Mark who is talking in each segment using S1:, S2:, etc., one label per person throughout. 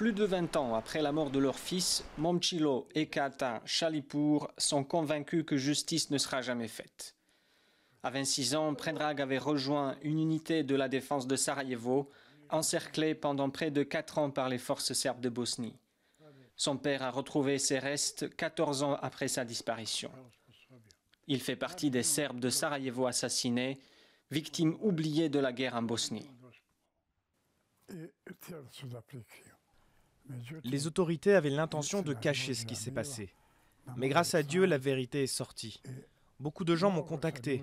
S1: Plus de 20 ans après la mort de leur fils, Momcilo et Kata Shalipour sont convaincus que justice ne sera jamais faite. À 26 ans, Predrag avait rejoint une unité de la défense de Sarajevo, encerclée pendant près de 4 ans par les forces serbes de Bosnie. Son père a retrouvé ses restes 14 ans après sa disparition. Il fait partie des Serbes de Sarajevo assassinés, victimes oubliées de la guerre en Bosnie.
S2: Les autorités avaient l'intention de cacher ce qui s'est passé. Mais grâce à Dieu, la vérité est sortie. Beaucoup de gens m'ont contacté.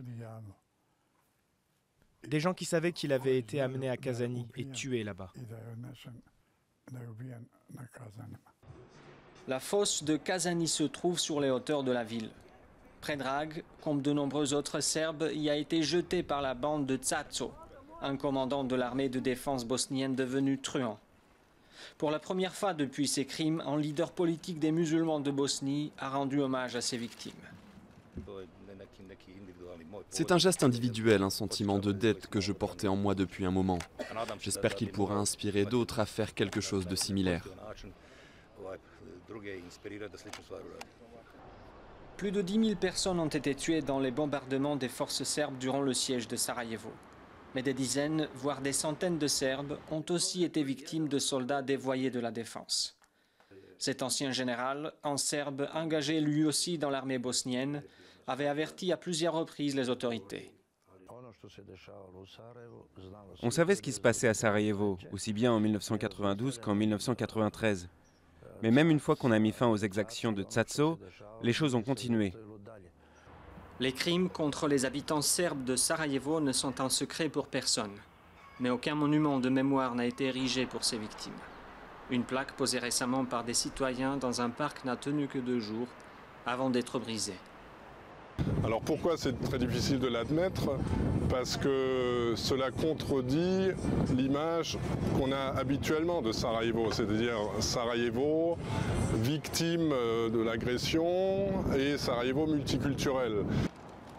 S2: Des gens qui savaient qu'il avait été amené à Kazani et tué là-bas.
S1: La fosse de Kazani se trouve sur les hauteurs de la ville. Predrag, comme de nombreux autres Serbes, y a été jeté par la bande de Tsato, un commandant de l'armée de défense bosnienne devenu truand. Pour la première fois depuis ces crimes, un leader politique des musulmans de Bosnie a rendu hommage à ses victimes.
S3: C'est un geste individuel, un sentiment de dette que je portais en moi depuis un moment. J'espère qu'il pourra inspirer d'autres à faire quelque chose de similaire.
S1: Plus de 10 000 personnes ont été tuées dans les bombardements des forces serbes durant le siège de Sarajevo. Mais des dizaines, voire des centaines de Serbes ont aussi été victimes de soldats dévoyés de la défense. Cet ancien général, un Serbe engagé lui aussi dans l'armée bosnienne, avait averti à plusieurs reprises les autorités.
S4: On savait ce qui se passait à Sarajevo, aussi bien en 1992 qu'en 1993. Mais même une fois qu'on a mis fin aux exactions de Tsato, les choses ont continué.
S1: Les crimes contre les habitants serbes de Sarajevo ne sont un secret pour personne. Mais aucun monument de mémoire n'a été érigé pour ces victimes. Une plaque posée récemment par des citoyens dans un parc n'a tenu que 2 jours avant d'être brisée.
S5: Alors pourquoi c'est très difficile de l'admettre? Parce que cela contredit l'image qu'on a habituellement de Sarajevo, c'est-à-dire Sarajevo, victime de l'agression et Sarajevo multiculturel.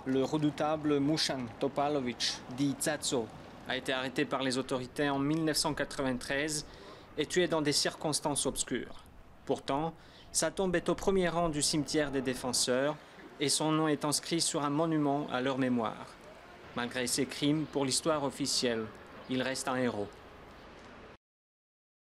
S1: Le redoutable Musan Topalovic, dit Tsato, a été arrêté par les autorités en 1993 et tué dans des circonstances obscures. Pourtant, sa tombe est au premier rang du cimetière des défenseurs et son nom est inscrit sur un monument à leur mémoire. Malgré ses crimes, pour l'histoire officielle, il reste un héros.